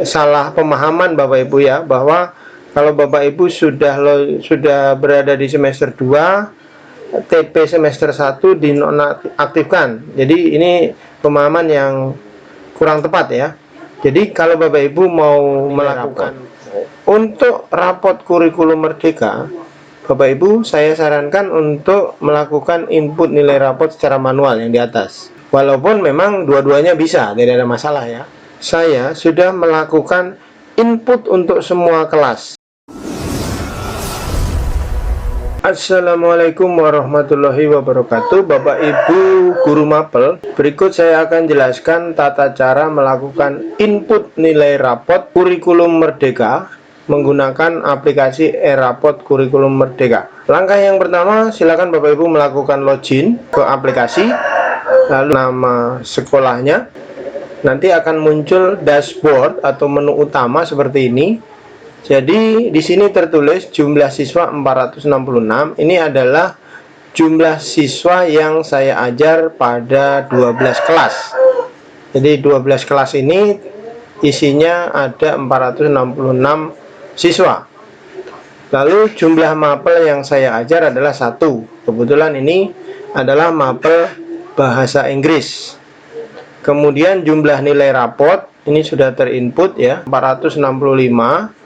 salah pemahaman Bapak Ibu ya, bahwa kalau Bapak Ibu sudah berada di semester 2, TP semester 1 dinonaktifkan. Jadi ini pemahaman yang kurang tepat ya. Jadi kalau Bapak Ibu mau melakukan untuk rapot kurikulum merdeka, Bapak Ibu saya sarankan untuk melakukan input nilai rapot secara manual yang di atas. Walaupun memang dua-duanya bisa, tidak ada masalah ya. Saya sudah melakukan input untuk semua kelas. Assalamualaikum warahmatullahi wabarakatuh. Bapak Ibu guru mapel, berikut saya akan jelaskan tata cara melakukan input nilai rapot kurikulum merdeka menggunakan aplikasi e-rapot kurikulum merdeka. Langkah yang pertama, silakan Bapak Ibu melakukan login ke aplikasi, lalu nama sekolahnya. Nanti akan muncul dashboard atau menu utama seperti ini. Jadi di sini tertulis jumlah siswa 466. Ini adalah jumlah siswa yang saya ajar pada 12 kelas. Jadi 12 kelas ini isinya ada 466 siswa. Lalu jumlah mapel yang saya ajar adalah 1. Kebetulan ini adalah mapel bahasa Inggris. Kemudian jumlah nilai rapot ini sudah terinput ya, 465.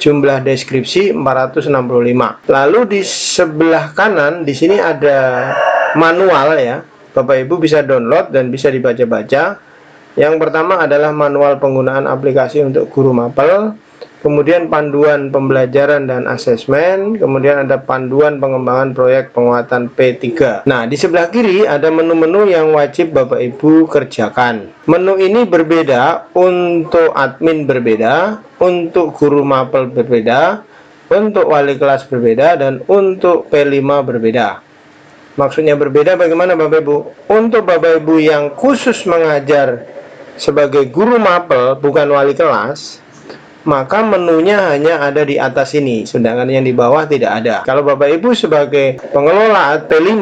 Jumlah deskripsi 465. Lalu di sebelah kanan di sini ada manual ya. Bapak Ibu bisa download dan bisa dibaca-baca. Yang pertama adalah manual penggunaan aplikasi untuk guru mapel. Kemudian panduan pembelajaran dan asesmen, kemudian ada panduan pengembangan proyek penguatan P3. Nah, di sebelah kiri ada menu-menu yang wajib Bapak Ibu kerjakan. Menu ini berbeda untuk admin berbeda, untuk guru mapel berbeda, untuk wali kelas berbeda, dan untuk P5 berbeda. Maksudnya berbeda bagaimana Bapak Ibu? Untuk Bapak Ibu yang khusus mengajar sebagai guru mapel bukan wali kelas, maka menunya hanya ada di atas ini, sedangkan yang di bawah tidak ada. Kalau Bapak Ibu sebagai pengelola P5,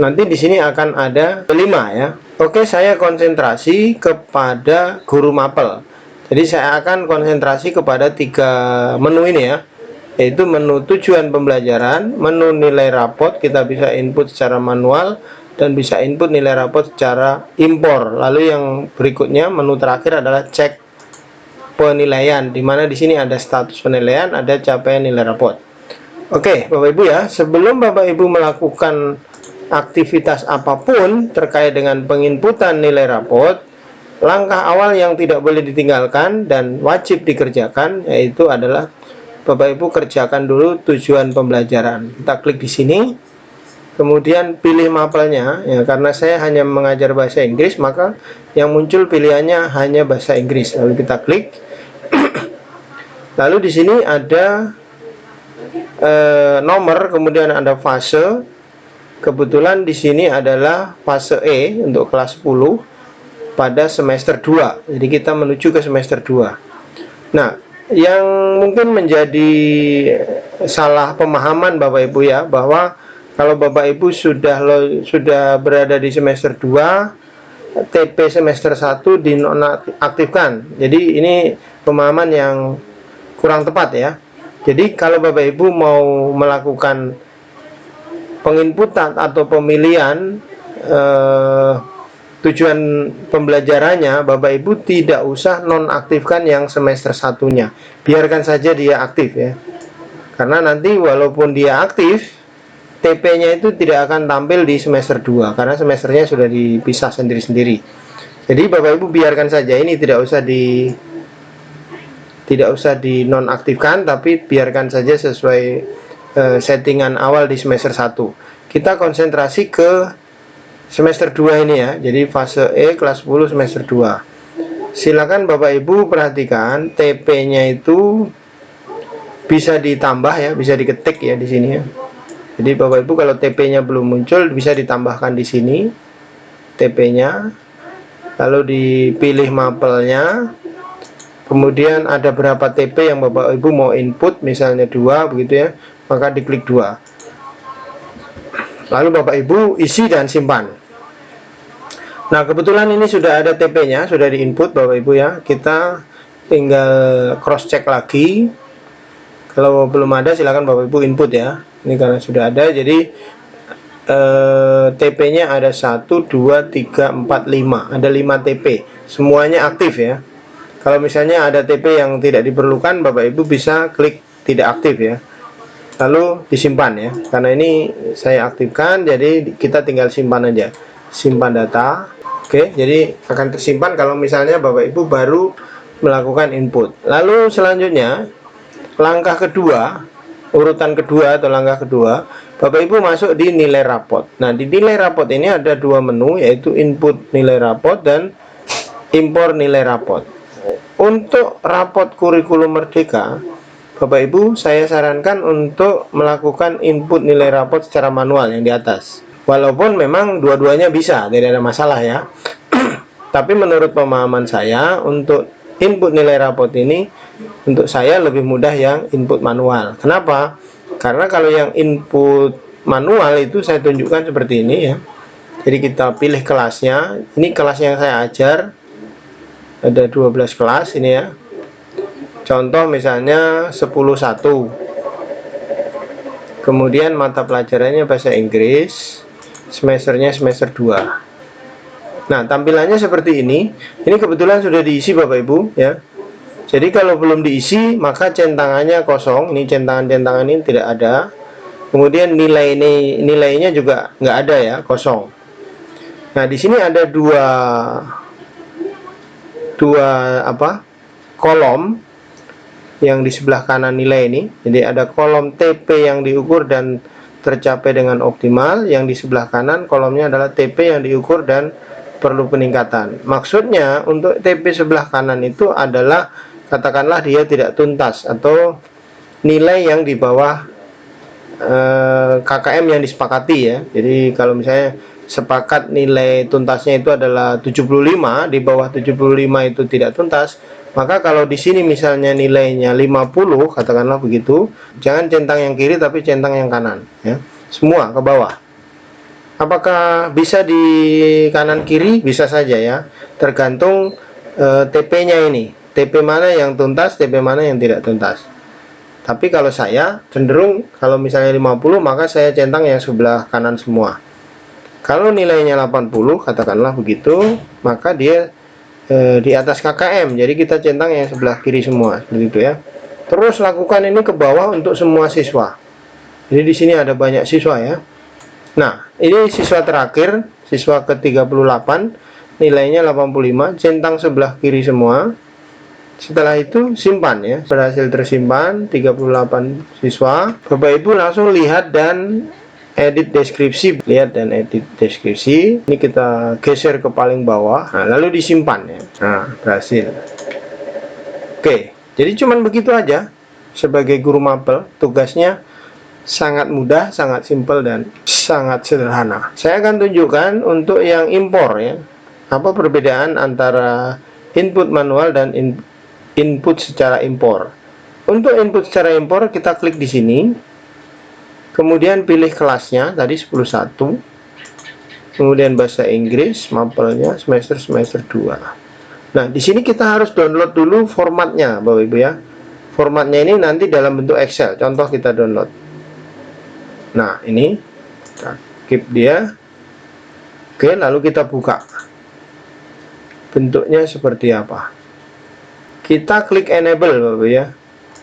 nanti di sini akan ada P5 ya. Oke, saya konsentrasi kepada guru mapel. Jadi saya akan konsentrasi kepada 3 menu ini ya, yaitu menu tujuan pembelajaran, menu nilai rapot, kita bisa input secara manual dan bisa input nilai rapot secara impor. Lalu yang berikutnya, menu terakhir adalah cek penilaian, di mana di sini ada status penilaian, ada capaian nilai rapot. Oke, Bapak Ibu ya, sebelum Bapak Ibu melakukan aktivitas apapun terkait dengan penginputan nilai rapot, langkah awal yang tidak boleh ditinggalkan dan wajib dikerjakan yaitu adalah Bapak Ibu kerjakan dulu tujuan pembelajaran. Kita klik di sini, kemudian pilih mapelnya ya, karena saya hanya mengajar bahasa Inggris, maka yang muncul pilihannya hanya bahasa Inggris. Lalu kita klik. Lalu di sini ada nomor, kemudian ada fase. Kebetulan di sini adalah fase E untuk kelas 10 pada semester 2. Jadi kita menuju ke semester 2. Nah, yang mungkin menjadi salah pemahaman Bapak Ibu ya, bahwa kalau Bapak Ibu sudah berada di semester 2, TP semester 1 dinonaktifkan. Jadi ini pemahaman yang kurang tepat ya. Jadi kalau Bapak Ibu mau melakukan penginputan atau pemilihan tujuan pembelajarannya, Bapak Ibu tidak usah nonaktifkan yang semester 1-nya. Biarkan saja dia aktif ya. Karena nanti walaupun dia aktif, TP-nya itu tidak akan tampil di semester 2 karena semesternya sudah dipisah sendiri-sendiri. Jadi Bapak Ibu biarkan saja, ini tidak usah dinonaktifkan, tapi biarkan saja sesuai settingan awal di semester 1. Kita konsentrasi ke semester 2 ini ya. Jadi fase E kelas 10 semester 2. Silakan Bapak Ibu perhatikan TP-nya itu bisa ditambah ya, bisa diketik ya di sini ya. Jadi Bapak Ibu kalau TP-nya belum muncul bisa ditambahkan di sini TP-nya. Lalu dipilih mapelnya. Kemudian ada berapa TP yang Bapak Ibu mau input, misalnya 2 begitu ya, maka diklik 2. Lalu Bapak Ibu isi dan simpan. Nah, kebetulan ini sudah ada TP-nya, sudah diinput Bapak Ibu ya. Kita tinggal cross check lagi. Kalau belum ada silakan Bapak Ibu input ya. Ini karena sudah ada, jadi TP-nya ada 1, 2, 3, 4, 5. Ada 5 TP. Semuanya aktif ya. Kalau misalnya ada TP yang tidak diperlukan, Bapak Ibu bisa klik tidak aktif ya. Lalu disimpan ya. Karena ini saya aktifkan, jadi kita tinggal simpan aja. Simpan data. Oke, jadi akan tersimpan kalau misalnya Bapak Ibu baru melakukan input. Lalu selanjutnya langkah kedua, urutan kedua atau langkah kedua, Bapak Ibu masuk di nilai rapot. Nah, di nilai rapot ini ada dua menu, yaitu input nilai rapot dan impor nilai rapot. Untuk rapot kurikulum Merdeka, Bapak Ibu saya sarankan untuk melakukan input nilai rapot secara manual yang di atas. Walaupun memang dua-duanya bisa, tidak ada masalah ya. Tapi menurut pemahaman saya, untuk input nilai rapot ini, untuk saya lebih mudah yang input manual. Kenapa? Karena kalau yang input manual itu saya tunjukkan seperti ini ya. Jadi kita pilih kelasnya. Ini kelas yang saya ajar. Ada 12 kelas ini ya. Contoh misalnya 10.1. Kemudian mata pelajarannya bahasa Inggris. Semesternya semester 2. Nah, tampilannya seperti ini. Ini kebetulan sudah diisi Bapak Ibu ya. Jadi kalau belum diisi maka centangannya kosong. Ini centangan-centangan ini tidak ada. Kemudian nilainya juga nggak ada ya, kosong. Nah, di sini ada dua kolom yang di sebelah kanan nilai ini. Jadi ada kolom TP yang diukur dan tercapai dengan optimal. Yang di sebelah kanan kolomnya adalah TP yang diukur dan perlu peningkatan. Maksudnya untuk TP sebelah kanan itu adalah katakanlah dia tidak tuntas atau nilai yang di bawah KKM yang disepakati ya. Jadi kalau misalnya sepakat nilai tuntasnya itu adalah 75, di bawah 75 itu tidak tuntas, maka kalau di sini misalnya nilainya 50, katakanlah begitu, jangan centang yang kiri tapi centang yang kanan ya. Semua ke bawah. Apakah bisa di kanan kiri? Bisa saja ya. Tergantung TP-nya ini. TP mana yang tuntas, TP mana yang tidak tuntas. Tapi kalau saya cenderung kalau misalnya 50 maka saya centang yang sebelah kanan semua. Kalau nilainya 80 katakanlah begitu, maka dia di atas KKM. Jadi kita centang yang sebelah kiri semua, seperti itu ya. Terus lakukan ini ke bawah untuk semua siswa. Jadi di sini ada banyak siswa ya. Nah, ini siswa terakhir, siswa ke-38, nilainya 85, centang sebelah kiri semua. Setelah itu simpan ya. Berhasil tersimpan 38 siswa. Bapak Ibu langsung lihat dan edit deskripsi. Lihat dan edit deskripsi. Ini kita geser ke paling bawah. Nah, lalu disimpan ya. Nah, berhasil. Oke, jadi cuman begitu aja. Sebagai guru mapel, tugasnya sangat mudah, sangat simpel dan sangat sederhana. Saya akan tunjukkan untuk yang impor ya. Apa perbedaan antara input manual dan input secara impor. Untuk input secara impor kita klik di sini. Kemudian pilih kelasnya tadi 10.1. Kemudian bahasa Inggris, mapelnya semester 2. Nah, di sini kita harus download dulu formatnya, Bapak Ibu ya. Formatnya ini nanti dalam bentuk Excel. Contoh kita download. Nah, ini kita keep dia. Oke, lalu kita buka. Bentuknya seperti apa? Kita klik enable Bapak ya,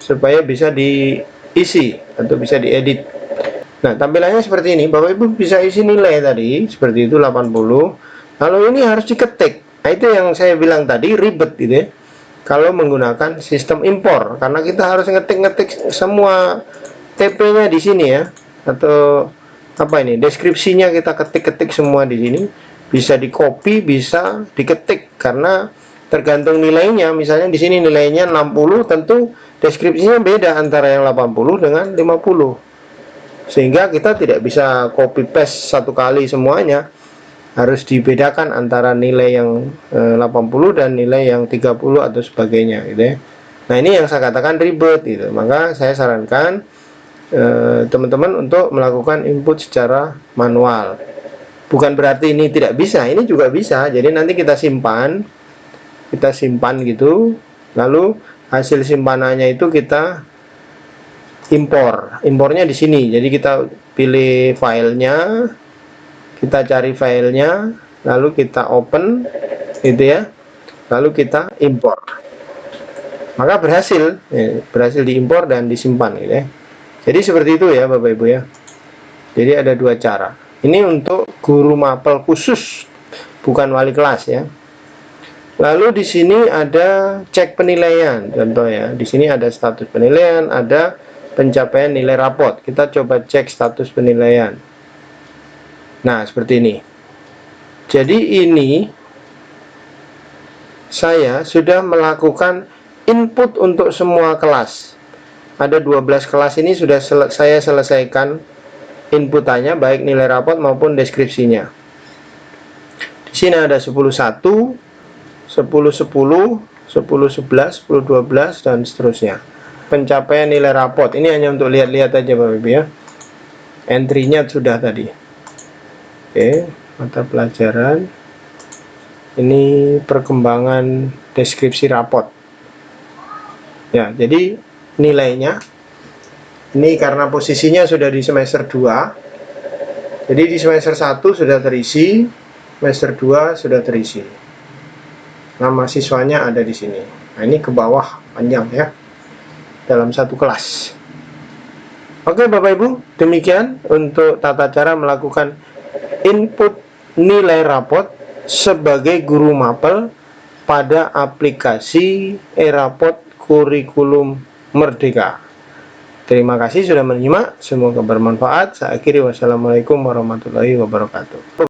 supaya bisa diisi atau bisa diedit. Nah, tampilannya seperti ini. Bapak Ibu bisa isi nilai tadi, seperti itu 80. Lalu ini harus diketik. Nah, itu yang saya bilang tadi, ribet gitu ya. Kalau menggunakan sistem impor, karena kita harus ngetik-ngetik semua TP-nya di sini ya. Atau apa ini, deskripsinya kita ketik-ketik semua di sini. Bisa di copy, bisa diketik karena tergantung nilainya. Misalnya di sini nilainya 60, tentu deskripsinya beda antara yang 80 dengan 50. Sehingga kita tidak bisa copy paste satu kali semuanya. Harus dibedakan antara nilai yang 80 dan nilai yang 30 atau sebagainya gitu ya. Nah, ini yang saya katakan ribet gitu. Maka saya sarankan teman-teman untuk melakukan input secara manual. Bukan berarti ini tidak bisa, ini juga bisa. Jadi nanti kita simpan gitu. Lalu hasil simpanannya itu kita impornya di sini. Jadi kita pilih filenya, kita cari filenya, lalu kita open gitu ya, lalu kita impor, maka berhasil diimpor dan disimpan gitu ya. Jadi seperti itu ya Bapak Ibu ya. Jadi ada dua cara. Ini untuk guru mapel khusus, bukan wali kelas ya. Lalu di sini ada cek penilaian, contoh ya. Di sini ada status penilaian, ada pencapaian nilai rapot. Kita coba cek status penilaian. Nah, seperti ini. Jadi ini saya sudah melakukan input untuk semua kelas. Ada 12 kelas ini sudah saya selesaikan inputannya, baik nilai rapot maupun deskripsinya. Di sini ada 10.1, 10.10, 10.11, 10.12 dan seterusnya. Pencapaian nilai rapot ini hanya untuk lihat-lihat aja Bapak Ibu ya. Entry-nya sudah tadi. Oke, mata pelajaran. Ini perkembangan deskripsi rapot. Ya, jadi nilainya ini karena posisinya sudah di semester 2. Jadi di semester 1 sudah terisi, semester 2 sudah terisi. Nama siswanya ada di sini. Nah, ini ke bawah panjang ya. Dalam satu kelas. Oke Bapak Ibu, demikian untuk tata cara melakukan input nilai rapot sebagai guru mapel pada aplikasi e-rapot kurikulum Merdeka. Terima kasih sudah menyimak, semoga bermanfaat. Saya akhiri, wassalamualaikum warahmatullahi wabarakatuh.